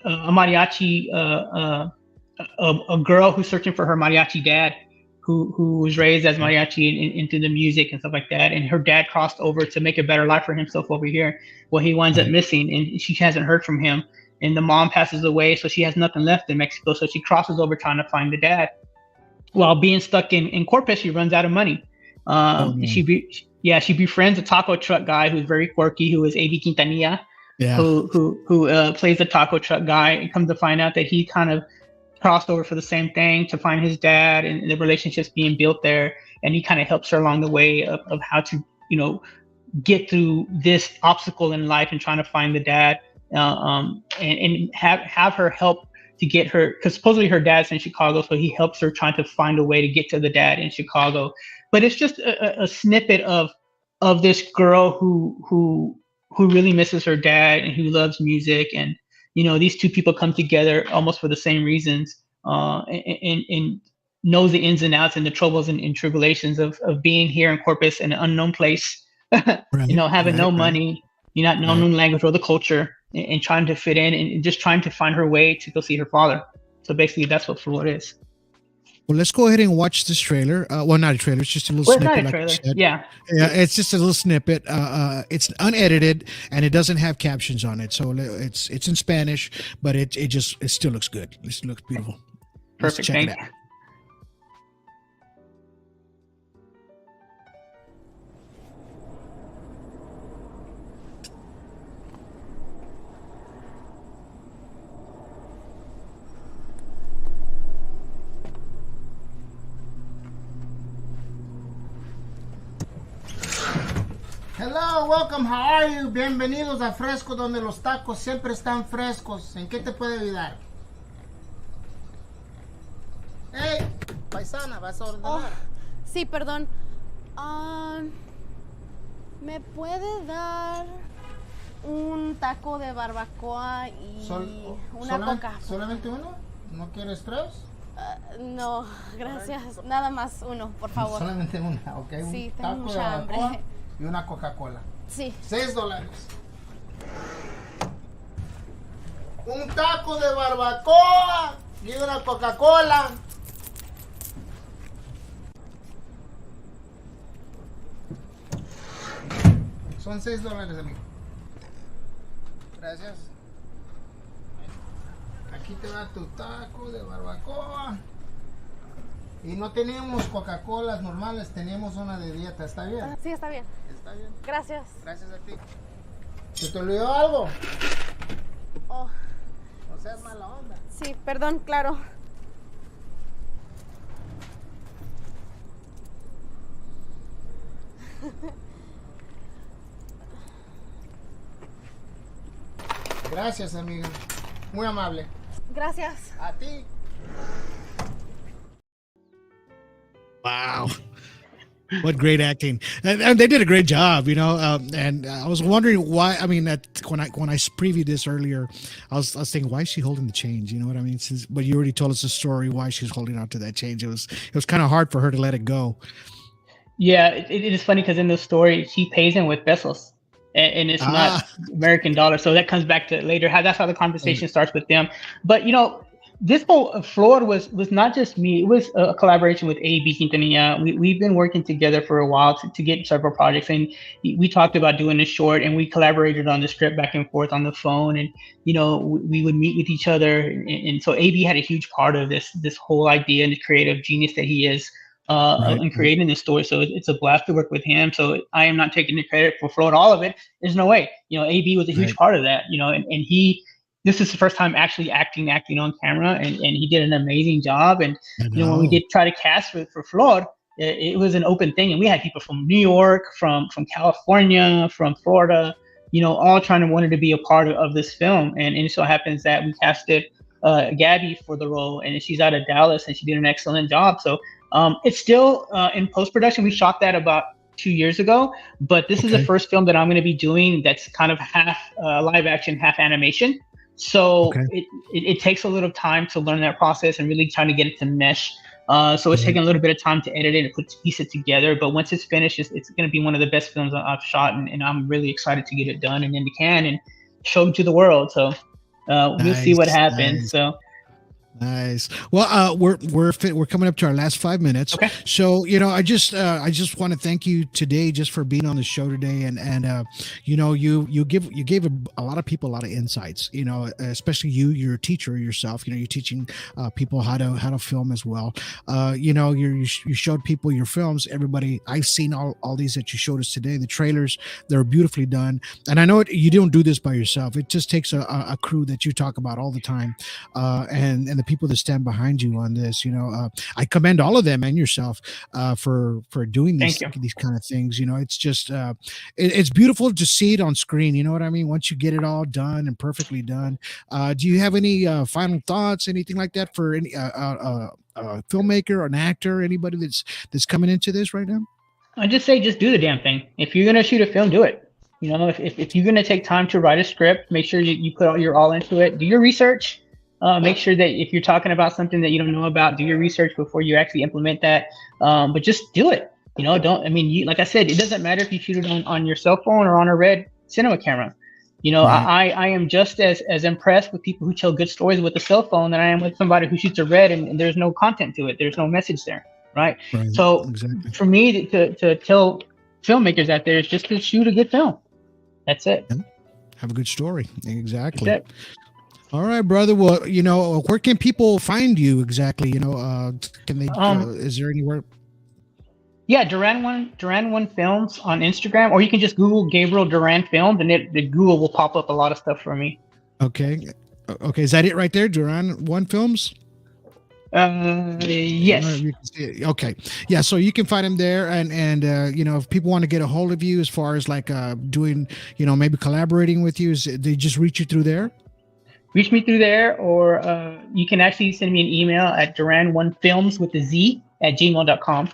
a mariachi, a girl who's searching for her mariachi dad, who was raised as mariachi into the music and stuff like that. And her dad crossed over to make a better life for himself over here. Well, he winds up missing, and she hasn't heard from him. And the mom passes away, so she has nothing left in Mexico. So she crosses over trying to find the dad. While being stuck in Corpus, she runs out of money. She befriends a taco truck guy who's very quirky, who is AB Quintenilla. Yeah. Who plays the taco truck guy, and comes to find out that he kind of crossed over for the same thing to find his dad, and the relationships being built there. And he kind of helps her along the way of how to, get through this obstacle in life and trying to find the dad, and have her help to get her, because supposedly her dad's in Chicago, so he helps her trying to find a way to get to the dad in Chicago. But it's just a snippet of this girl who really misses her dad and who loves music, and these two people come together almost for the same reasons, and knows the ins and outs and the troubles and tribulations of being here in Corpus in an unknown place, having no money, not knowing the language or the culture, and trying to fit in and just trying to find her way to go see her father. So basically, that's what FLOR is. Well, let's go ahead and watch this trailer. Well, not a trailer. It's just a little Well, it's snippet. not a like you trailer. said. Yeah. Yeah, it's just a little snippet. It's unedited and it doesn't have captions on it, so it's in Spanish, but it still looks good. It looks beautiful. Let's Perfect. check Thank it you. out. Hello, welcome, how are you? Bienvenidos a Fresco, donde los tacos siempre están frescos. ¿En qué te puedo ayudar? Hey, paisana, ¿vas a ordenar? Sí, perdón. ¿Me puede dar un taco de barbacoa y una coca? ¿Solamente uno? ¿No quieres tres? No, gracias. Nada más uno, por favor. Solamente una, ok. Sí, Un tengo taco de mucha hambre. barbacoa y una Coca-Cola. Sí. $6. Un taco de barbacoa y una Coca-Cola. Son $6, amigo. Gracias. Aquí te va tu taco de barbacoa. Y no teníamos Coca-Colas normales, teníamos una de dieta. ¿Está bien? Sí, está bien. Está bien. Gracias. Gracias a ti. ¿Se te olvidó algo? Oh, No seas mala onda. sí, perdón, claro. Gracias, amiga. Muy amable. Gracias. A ti. Wow. What great acting. And they did a great job, you know. And I was wondering why. I mean, when I previewed this earlier, I was thinking, why is she holding the change? You know what I mean? But you already told us the story why she's holding on to that change. It was kind of hard for her to let it go. Yeah, it is funny because in the story she pays him with pesos, and it's not American dollars. So that comes back to later. That's how the conversation starts with them. But you know, this whole FLOR was not just me. It was a collaboration with AB Quintenilla. We've been working together for a while to get several projects, and we talked about doing a short, and we collaborated on the script back and forth on the phone, and you know, we would meet with each other, and so AB had a huge part of this whole idea and the creative genius that he is. In creating this story, so it's a blast to work with him. So I am not taking the credit for FLOR, all of it. There's no way. You know, AB was a huge part of that. You know, and he, this is the first time actually acting on camera, and he did an amazing job. And you know, when we did try to cast for FLOR, it was an open thing, and we had people from New York, from California, from Florida, you know, all wanted to be a part of this film. And it so happens that we casted Gabby for the role, and she's out of Dallas, and she did an excellent job. So it's still in post-production. We shot that about 2 years ago, but this is the first film that I'm going to be doing that's kind of half live action, half animation. So it takes a little time to learn that process and really trying to get it to mesh. So it's taking a little bit of time to edit it and piece it together. But once it's finished, it's going to be one of the best films I've shot, and I'm really excited to get it done and in the can and show it to the world. So we'll see what happens. So. Nice. Well, we're coming up to our last 5 minutes. Okay. So, you know, I just want to thank you today just for being on the show today, and you know, you gave a lot of people a lot of insights. You know, especially you're a teacher yourself. You know, you're teaching people how to film as well. You know, you showed people your films. Everybody, I've seen all these that you showed us today. The trailers, they're beautifully done. And I know you don't do this by yourself. It just takes a crew that you talk about all the time, and the people that stand behind you on this. You know, I commend all of them and yourself for doing these kind of things. You know, it's just it's beautiful to see it on screen. You know what I mean? Once you get it all done and perfectly done. Do you have any final thoughts, anything like that for any filmmaker or an actor, anybody that's coming into this right now? I just say, just do the damn thing. If you're gonna shoot a film, do it. You know, if you're gonna take time to write a script, make sure you put your all into it. Do your research. Make sure that if you're talking about something that you don't know about, do your research before you actually implement that. But just do it. You know, like I said, it doesn't matter if you shoot it on your cell phone or on a red cinema camera. You know, Right. I am just as impressed with people who tell good stories with a cell phone than I am with somebody who shoots a red and there's no content to it. There's no message there, right? Right. So Exactly. for me to tell filmmakers out there is just to shoot a good film. That's it. Have a good story. Exactly. That's it. All right, brother. Well, you know, where can people find you exactly? You know, can they? Is there anywhere? Yeah, Duran one Films on Instagram, or you can just Google Gabriel Duran Films, and the Google will pop up a lot of stuff for me. Okay. Okay. Is that it right there? Duran One Films? Yes. You can see it. Okay. Yeah. So you can find him there, and you know, if people want to get a hold of you as far as like doing, you know, maybe collaborating with you, they just reach you through there? Reach me through there, or you can actually send me an email at Duran1Films with the Z at gmail.com.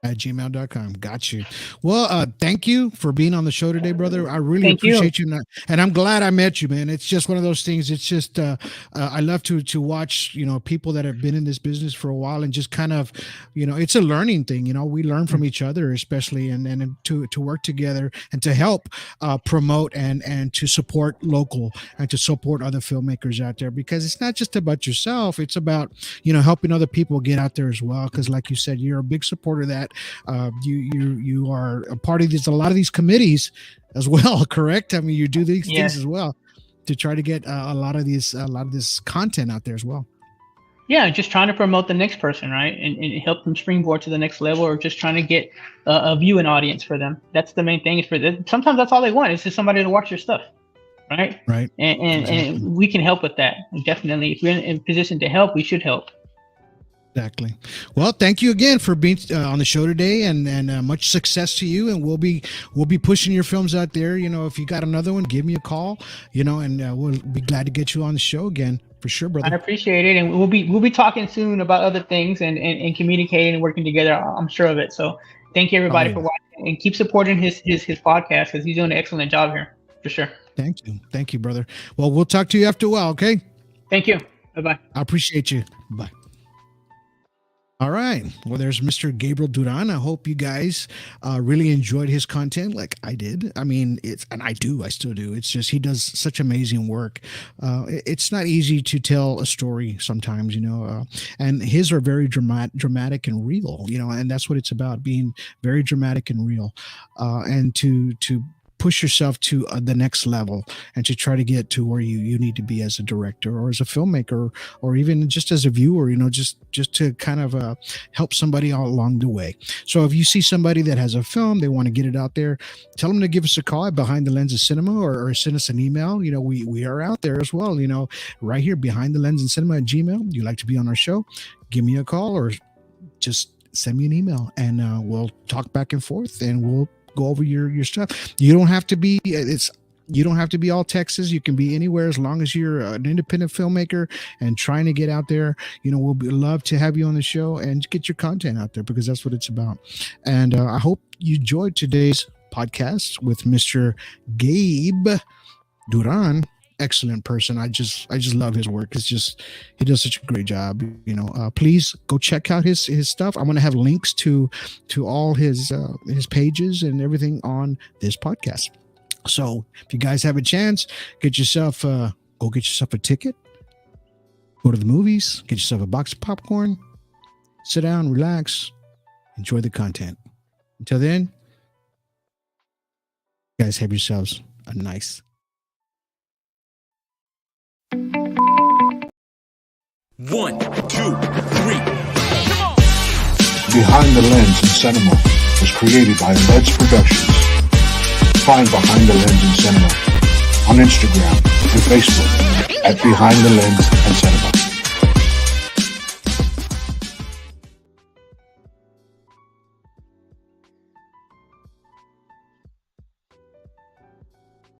At gmail.com. Got you. Well, thank you for being on the show today, brother. I really Thank you. appreciate you. And I'm glad I met you, man. It's just one of those things. It's just, I love to watch, you know, people that have been in this business for a while and just kind of, you know, it's a learning thing. You know, we learn from each other, especially, and to work together and to help promote and to support local and to support other filmmakers out there, because it's not just about yourself. It's about, you know, helping other people get out there as well. Because like you said, you're a big supporter of that. You are a part of a lot of these committees as well, correct? I mean, you do these things as well to try to get a lot of this content out there as well. Yeah, just trying to promote the next person, right, and help them springboard to the next level, or just trying to get a viewing audience for them. That's the main thing. Sometimes that's all they want. It's just somebody to watch your stuff, right? Right. And we can help with that. Definitely, if we're in a position to help, we should help. Exactly. Well, thank you again for being on the show today, and much success to you. And we'll be pushing your films out there. You know, if you got another one, give me a call. You know, and we'll be glad to get you on the show again for sure, brother. I appreciate it, and we'll be talking soon about other things and communicating and working together. I'm sure of it. So thank you everybody for watching, and keep supporting his podcast, because he's doing an excellent job here for sure. Thank you, brother. Well, we'll talk to you after a while. Okay. Thank you. Bye-bye. I appreciate you. Bye. All right. Well, there's Mr. Gabriel Duran. I hope you guys really enjoyed his content like I did. I mean, I still do. It's just, he does such amazing work. It's not easy to tell a story sometimes, you know, and his are very dramatic and real, you know, and that's what it's about, being very dramatic and real, and to push yourself to the next level and to try to get to where you need to be as a director or as a filmmaker, or even just as a viewer, you know, just to kind of help somebody all along the way. So if you see somebody that has a film, they want to get it out there, tell them to give us a call at Behind the Lens of Cinema, or send us an email. You know, we are out there as well, you know, right here, Behind the Lens and Cinema at Gmail. You like to be on our show, give me a call or just send me an email, and we'll talk back and forth, and we'll go over your stuff. You don't have to be all Texas. You can be anywhere, as long as you're an independent filmmaker and trying to get out there. You know, we'll love to have you on the show and get your content out there, because that's what it's about. And I hope you enjoyed today's podcast with Mr. Gabe Duran. Excellent person. I just love his work. It's just, he does such a great job. You know, please go check out his stuff. I'm going to have links to all his pages and everything on this podcast. So if you guys have a chance, go get yourself a ticket, go to the movies, get yourself a box of popcorn, sit down, relax, enjoy the content. Until then, you guys have yourselves a nice 1, 2, 3. Behind the Lens in Cinema was created by LEDZ Production. Find Behind the Lens in Cinema on Instagram and Facebook at Behind the Lens and Cinema.